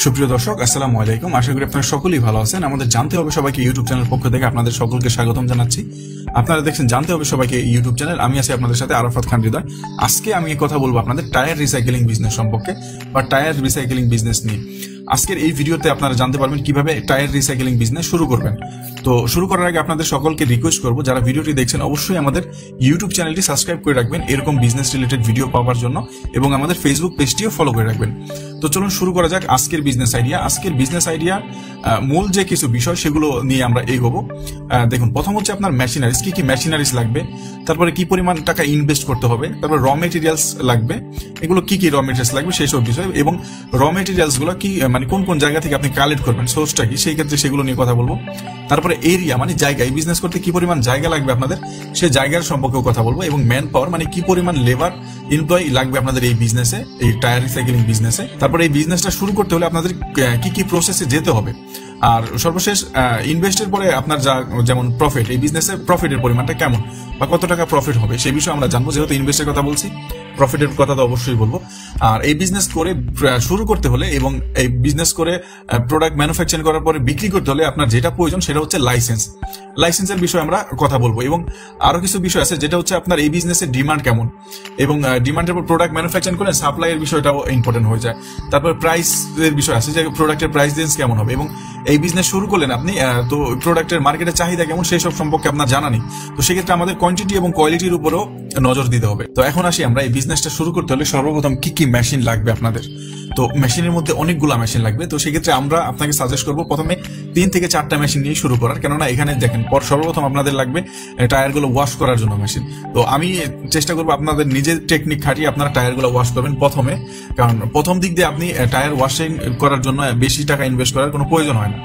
সুপ্রিয় দর্শক, আসসালামু আলাইকুম। আশা করি আপনারা সকলেই ভালো আছেন। আমাদের জানতে হবে সবাইকে ইউটিউব চ্যানেল পক্ষ থেকে আপনাদের সকলকে স্বাগতম জানাচ্ছি। আপনারা দেখছেন জানতে হবে সবাইকে ইউটিউব চ্যানেল। আমি আছি আপনাদের সাথে আরাফাত খান হৃদয়। আজকে আমি কথা বলবো আপনাদের টায়ার রিসাইকেলিং বিজনেস সম্পর্কে বা টায়ার রিসাইকেলিং বিজনেস নিয়ে। আজকের এই ভিডিওতে আপনারা জানতে পারবেন কিভাবে টায়ার রিসাইকেলিং বিজনেস শুরু করবেন। তো শুরু করার আগে আপনাদের সকলকে রিকোয়েস্ট করবো, যারা ভিডিওটি দেখছেন অবশ্যই আমাদের ইউটিউব চ্যানেলটি সাবস্ক্রাইব করে রাখবেন এরকম বিজনেস রিলেটেড ভিডিও পাওয়ার জন্য, এবং আমাদের ফেসবুক পেজটিও ফলো করে রাখবেন। তো চলুন শুরু করা যাক আজকের বিজনেস আইডিয়া। আজকের বিজনেস আইডিয়া মূল যে কিছু বিষয় সেগুলো নিয়ে আমরা এগোবো। দেখুন, প্রথম হচ্ছে আপনার মেশিনারিজ, কি কি মেশিনারিজ লাগবে, তারপরে কি পরিমাণ টাকা ইনভেস্ট করতে হবে, তারপর র মেটেরিয়ালস লাগবে, এগুলো কি কি র মেটেরিয়ালস লাগবে সেই সব বিষয়, এবং র মেটেরিয়ালস গুলো কি মানে কোন কোন জায়গা থেকে আপনি কালেক্ট করবেন, সোর্সটা কি, সেই ক্ষেত্রে সেগুলো নিয়ে কথা বলবো। তারপরে এরিয়া মানে জায়গা, এই বিজনেস করতে কি পরিমাণ জায়গা লাগবে আপনাদের সেই জায়গার সম্পর্কেও কথা বলবো, এবং ম্যান পাওয়ার মানে কি পরিমাণ লেবার এমপ্লয়ি লাগবে আপনাদের এই বিজনেসে, এই টায়ার রিসাইকেলিং বিজনেসে। তারপরে এই বিজনেসটা শুরু করতে হলে আপনাদের কি কি প্রসেসে যেতে হবে, আর সর্বশেষ ইনভেস্টের পরে আপনার যেমন প্রফিট, এই বিজনেসে প্রফিটের পরিমাণটা কেমন বা কত টাকা প্রফিট হবে সেই বিষয়ে আমরা জানবো। যেহেতু ইনভেস্টের কথা বলছি, প্রফিটের কথা তো অবশ্যই বলবো। আর এই বিজনেস করে শুরু করতে হলে এবং এই বিজনেস করে প্রোডাক্ট ম্যানুফ্যাকচারিং করার পরে বিক্রি করতে হলে আপনার যেটা প্রয়োজন সেটা হচ্ছে লাইসেন্সের বিষয়ে আমরা কথা বলবো, এবং আরো কিছু বিষয় আছে যেটা হচ্ছে আপনার এই বিজনেসের ডিমান্ড কেমন, এবং ডিমান্ডের উপর প্রোডাক্ট ম্যানুফ্যাকচারিং করলে সাপ্লাইয়ের বিষয়টাও ইম্পর্টেন্ট হয়ে যায়। তারপর প্রাইসের বিষয় আছে যে প্রোডাক্টের প্রাইস রেঞ্জ কেমন হবে, এবং এই বিজনেস শুরু করলেন আপনি তো প্রোডাক্টের মার্কেটের চাহিদা কেমন সেই সব সম্পর্কে আপনার জানা নেই। তো সেক্ষেত্রে আমাদের কোয়ান্টিটি এবং কোয়ালিটির উপরও নজর দিতে হবে। তো এখন আসি আমরা এই বিজনেসটা শুরু করতে হলে সর্বপ্রথম কি কি মেশিন লাগবে আপনাদের। তো মেশিনের মধ্যে অনেকগুলা মেশিন লাগবে। তো সেক্ষেত্রে আমরা আপনাকে সাজেস্ট করবো প্রথমে 3 থেকে 4টা মেশিন নিয়ে শুরু করার, কেননা এখানে দেখেন সর্বপ্রথম আপনাদের লাগবে টায়ারগুলো ওয়াশ করার জন্য মেশিন। তো আমি চেষ্টা করবো আপনাদের নিজের টেকনিক খাটিয়ে আপনারা টায়ারগুলো ওয়াশ করবেন প্রথমে, কারণ প্রথম দিক দিয়ে আপনি টায়ার ওয়াশিং করার জন্য বেশি টাকা ইনভেস্ট করার কোনো প্রয়োজন হয় না।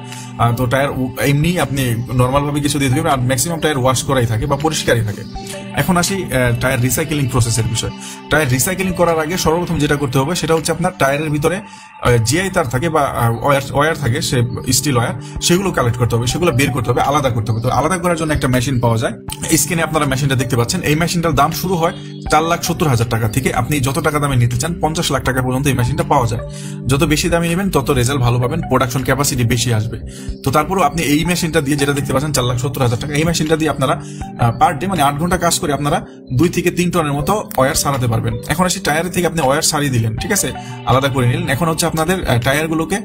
তো টায়ার এমনি আপনি নর্মাল ভাবে কিছু দিয়ে দেবেন, আর ম্যাক্সিমাম টায়ার ওয়াশ করাই থাকে বা পরিষ্কারই থাকে। এখন আসি টায়ার রিসাইকেলিং প্রসেসের বিষয়। টায়ার রিসাইকেলিং করার আগে সর্বপ্রথম যেটা করতে হবে সেটা হচ্ছে আপনার টায়ারের ভিতরে জিআই তার থাকে বা ওয়্যার থাকে, সে স্টিল ওয়্যার, সেগুলো কালেক্ট করতে হবে, সেগুলো বের করতে হবে, আলাদা করতে হবে। তো আলাদা করার জন্য একটা মেশিন পাওয়া যায়। স্ক্রিনে আপনারা মেশিনটা দেখতে পাচ্ছেন। এই মেশিনটার দাম শুরু হয় 4,70,000 টাকা থেকে। আপনি যত টাকা দামে নিতে চান 50 লাখ টাকা পর্যন্ত এই মেশিনটা পাওয়া যায়। যত বেশি দামে নেবেন তত রেজাল্ট ভালো পাবেন, প্রোডাকশন ক্যাপাসিটি বেশি আসবে। তো তারপরও আপনি এই মেশিনটা দিয়ে, যেটা দেখতে পাচ্ছেন 4,70,000 টাকা, এই মেশিনটা দিয়ে আপনারা পার ডে মানে 8 ঘন্টা কাজ করে আপনারা 2 থেকে 3 টনের মতো ওয়্যার সারাতে পারবেন। এখন আসি টায়ারের থেকে আপনি ওয়্যার সারিয়ে দিলেন, ঠিক আছে, আলাদা করে নিলেন। এখন হচ্ছে আপনাদের টায়ারগুলোকে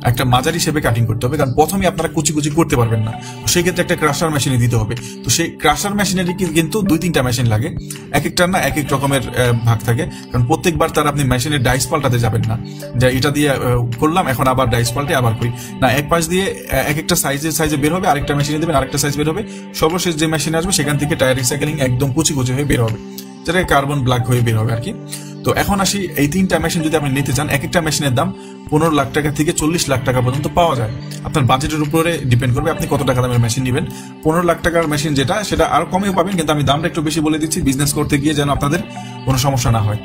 একটা মাঝারি শেপে কাটিং করতে হবে, কারণ প্রথমে আপনারা কুচি কুচি করতে পারবেন না। তো সেই ক্ষেত্রে একটা ক্রাশার মেশিনে দিতে হবে। তো সেই ক্রাশার মেশিনের কিন্তু 2-3টা মেশিন লাগে, এক একটার না এক এক রকমের ভাগ থাকে, কারণ প্রত্যেকবার তার আপনি মেশিনের ডাইস পাল্টাতে যাবেন না, যে এটা দিয়ে করলাম এখন আবার ডাইস পাল্টে আবার করি না। এক পাশ দিয়ে এক একটা সাইজে বের হবে, আরেকটা মেশিনে দেবেন, আরেকটা সাইজ বের হবে, সর্বশেষ যে মেশিন আসবে সেখান থেকে টায়ার রিসাইকেলিং একদম কুচি কুচি হয়ে বের হবে, যেটা কার্বন ব্ল্যাক হয়ে বের হবে আর কি। তো এখন আসি, এই 3টা মেশিন যদি আপনি নিতে চান, এক একটা মেশিনের দাম 15 লাখ টাকা থেকে 40 লাখ টাকা পর্যন্ত পাওয়া যায়। আপনার বাজেটের উপরে ডিপেন্ড করবে আপনি কত টাকা দামের মেশিন নেবেন। 15 লাখ টাকার মেশিন যেটা, সেটা আরো কমেও পাবেন, কিন্তু আমি দামটা একটু বেশি বলে দিচ্ছি বিজনেস করতে গিয়ে যেন আপনাদের কোনো সমস্যা না হয়।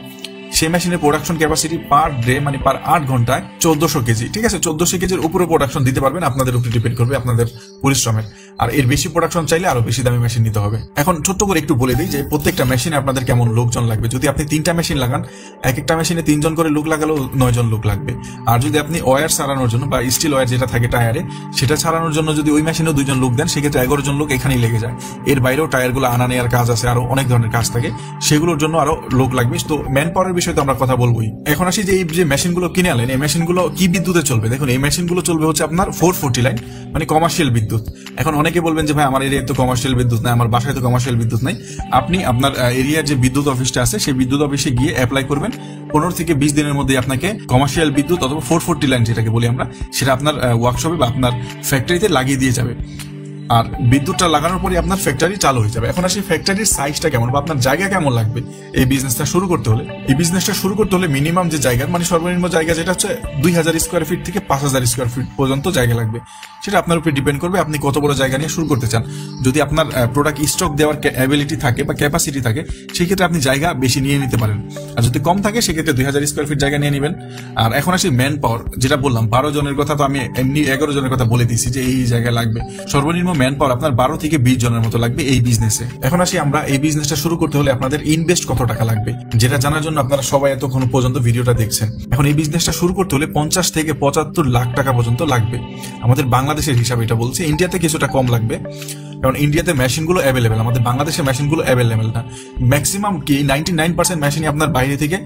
সেই মেশিনের প্রোডাকশন ক্যাপাসিটি পার ডে মানে পার 8 ঘন্টায় 1400 কেজি, ঠিক আছে। 1400 কেজির উপরে প্রোডাকশন দিতে পারবেন, আপনাদের উপরে ডিপেন্ড করবে আপনাদের পরিশ্রমের। আর এর বেশি প্রোডাকশন চাইলে আরো বেশি দামি মেশিন নিতে হবে। এখন ছোট্ট করে একটু বলে দিই যে প্রত্যেকটা মেশিনে আপনাদের কেমন লোকজন লাগবে। যদি আপনি 3টা মেশিন লাগান, এক একটা মেশিনে 3 জন করে লোক লাগালেও 9 জন লোক লাগবে। আর যদি আপনি ওয়্যার সারানোর জন্য বা স্টিল ওয়্যার যেটা থাকে টায়ারে, সেটা ছাড়ানোর জন্য যদি ওই মেশিনেও 2 জন লোক দেন, সেক্ষেত্রে 11 জন লোক এখানেই লেগে যায়। এর বাইরেও টায়ারগুলো আনা নেওয়ার কাজ আছে, আরো অনেক ধরনের কাজ থাকে, সেগুলোর জন্য আরো লোক লাগবে। তো ম্যান পাওয়ারের বিষয়ে তো আমরা কথা বলবোই। এখন আসি যে এই যে মেশিনগুলো কিনে আনলেন, এই মেশিনগুলো কি বিদ্যুতে চলবে। দেখুন, এই মেশিনগুলো চলবে হচ্ছে আপনার 440 লাইন মানে কমার্শিয়াল বিদ্যুৎ। এখন অনেকে বলবেন যে ভাই আমার এরিয়ায় তো কমার্শিয়াল বিদ্যুৎ নাই, আমার বাসায় তো কমার্শিয়াল বিদ্যুৎ নাই। আপনি আপনার এরিয়ার যে বিদ্যুৎ অফিসটা আছে সেই বিদ্যুৎ অফিসে গিয়ে অ্যাপ্লাই করবেন। 15 থেকে 20 দিনের মধ্যে আপনাকে কমার্শিয়াল বিদ্যুৎ অথবা 440 লাইন যেটাকে বলি আমরা, সেটা আপনার ওয়ার্কশপে বা আপনার ফ্যাক্টরিতে লাগিয়ে দিয়ে যাবে। আর বিদ্যুৎটা লাগানোর পরে আপনার ফ্যাক্টরি চালু হয়ে যাবে। এখন আসি ফ্যাক্টরির সাইজটা কেমন বা আপনার জায়গা কেমন লাগবে এই বিজনেসটা শুরু করতে হলে। এই বিজনেসটা শুরু করতে হলে মিনিমাম যে জায়গা মানে সর্বনিম্ন জায়গা যেটা হচ্ছে 2000 স্কোয়ার ফিট থেকে 5000 স্কোয়ার ফিট পর্যন্ত জায়গা লাগবে। সেটা আপনার উপরে ডিপেন্ড করবে আপনি কত বড় জায়গা নিয়ে শুরু করতে চান। যদি আপনার প্রোডাক্ট স্টক দেওয়ার অ্যাবিলিটি থাকে বা ক্যাপাসিটি থাকে, সেক্ষেত্রে আপনি জায়গা বেশি নিয়ে নিতে পারেন। আর যদি কম থাকে সেক্ষেত্রে 2000 স্কোয়ার ফিট জায়গা নিয়ে নেবেন। আর এখন আসি ম্যান পাওয়ার, যেটা বললাম 12 জনের কথা, তো আমি এমনি 11 জনের কথা বলে দিয়েছি যে এই জায়গায় লাগবে। সর্বনিম্ন ম্যান পাওয়ার আপনার 12 থেকে 20 জনের মতো লাগবে এই বিজনেসে। এখন আসি আমরা এই বিজনেসটা শুরু করতে হলে আপনাদের ইনভেস্ট কত টাকা লাগবে, যেটা জানার জন্য আপনারা সবাই এতক্ষণ পর্যন্ত ভিডিওটা দেখছেন। এখন এই বিজনেসটা শুরু করতে হলে 50 থেকে 75 লাখ টাকা পর্যন্ত লাগবে, আমাদের বাংলাদেশের হিসাবে এটা বলছি। ইন্ডিয়াতে কিছুটা কম লাগবে, কারণ ইন্ডিয়াতে মেশিনগুলো অ্যাভেলেবেল, আমাদের বাংলাদেশের মেশিনগুলো অ্যাভেলেবেল না। ম্যাক্সিমাম কি 99% মেশিনই আপনার বাইরে থেকে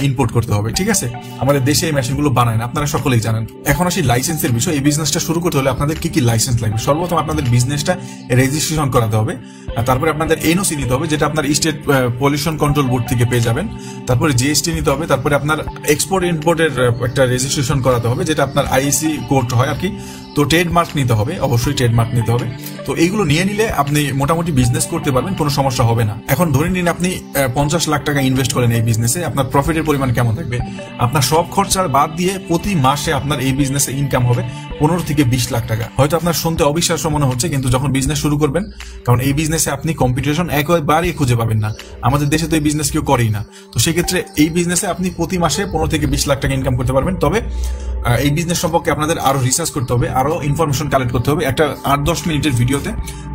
ইম্পোর্ট করতে হবে, ঠিক আছে? আমাদের দেশে এই মেশিনগুলো বানায় না, আপনারা সকলেই জানেন। এখন আসি লাইসেন্সের বিষয়। এই বিজনেসটা শুরু করতে হলে আপনাদের কি কি লাইসেন্স লাগবে? সর্বপ্রথম আপনাদের বিজনেসটা রেজিস্ট্রেশন করাতে হবে, তারপরে আপনাদের এনওসি নিতে হবে, যেটা আপনার স্টেট পলিউশন কন্ট্রোল বোর্ড থেকে পেয়ে যাবেন। তারপরে জিএসটি নিতে হবে, তারপরে আপনার এক্সপোর্ট ইম্পোর্টের একটা রেজিস্ট্রেশন করাতে হবে, যেটা আপনার আইসি কোড হয় আর কি। তো ট্রেডমার্ক নিতে হবে, অবশ্যই ট্রেডমার্ক নিতে হবে। তো এইগুলো নিয়ে নিলে আপনি মোটামুটি বিজনেস করতে পারবেন, কোনো সমস্যা হবে না। এখন ধরে নিন আপনি 50 লাখ টাকা ইনভেস্ট করেন এই বিজনেসে, আপনার প্রফিটের পরিমাণ কেমন থাকবে? আপনার সব খরচা বাদ দিয়ে প্রতি মাসে আপনার এই বিজনেসে ইনকাম হবে 15 থেকে 20 লাখ টাকা। হয়তো আপনার শুনতে অবিশ্বাস্য মনে হচ্ছে, কিন্তু যখন বিজনেস শুরু করবেন, কারণ এই বিজনেসে আপনি কম্পিটিশন একেবারেই খুঁজে পাবেন না, আমাদের দেশে তো এই বিজনেস কেউ করেই না। তো সেক্ষেত্রে এই বিজনেসে আপনি প্রতি মাসে 15 থেকে 20 লাখ টাকা ইনকাম করতে পারবেন। তবে এই বিজনেস সম্পর্কে আপনাদের আরো রিসার্চ করতে হবে, আরো ইনফরমেশন কালেক্ট করতে হবে। একটা 8-10 মিনিটের ভিডিওতে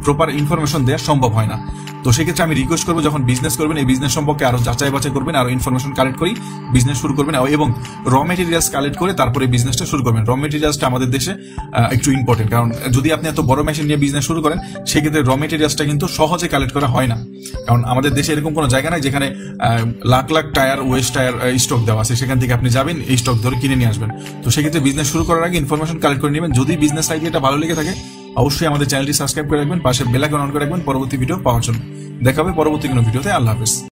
প্রপার ইনফরমেশন দেওয়া সম্ভব হয় না। তো সেক্ষেত্রে আমি রিকোয়েস্ট করবো, যখন বিজনেস করবেন এই বিজনেস সম্পর্কে আরো যাচাই বাছাই করবেন, আরো ইনফরমেশন কালেক্ট করি বিজনেস শুরু করবেন, এবং র মেটেরিয়ালস কালেক্ট করে তারপরে বিজনেসটা শুরু করবেন। র মেটেরিয়ালসটা আমাদের দেশে একটু ইম্পর্টেন্ট, কারণ যদি আপনি এত বড় মেশিন নিয়ে বিজনেস শুরু করেন, সেক্ষেত্রে র মেটেরিয়ালসটা কিন্তু সহজে কালেক্ট করা হয় না, কারণ আমাদের দেশে এরকম কোনো জায়গা নাই যেখানে lakh lakh tyre, West tyre stock দেওয়া আছে, সেখান থেকে আপনি যাবেন এই স্টক ধরে কিনে নিয়ে আসবেন। তো সেক্ষেত্রে বিজনেস শুরু করার আগে ইনফরমেশন কালেক্ট করে নেবেন। যদি বিজনেস আইডিয়াটা ভালো লেগে থাকে, অবশ্যই আমাদের চ্যানেলটি সাবস্ক্রাইব করে রাখবেন, পাশে বেল আইকন অন করে রাখবেন পরবর্তী ভিডিও পাওয়ার জন্য। দেখা হবে পরবর্তী কোনো ভিডিওতে। আল্লাহ হাফেজ।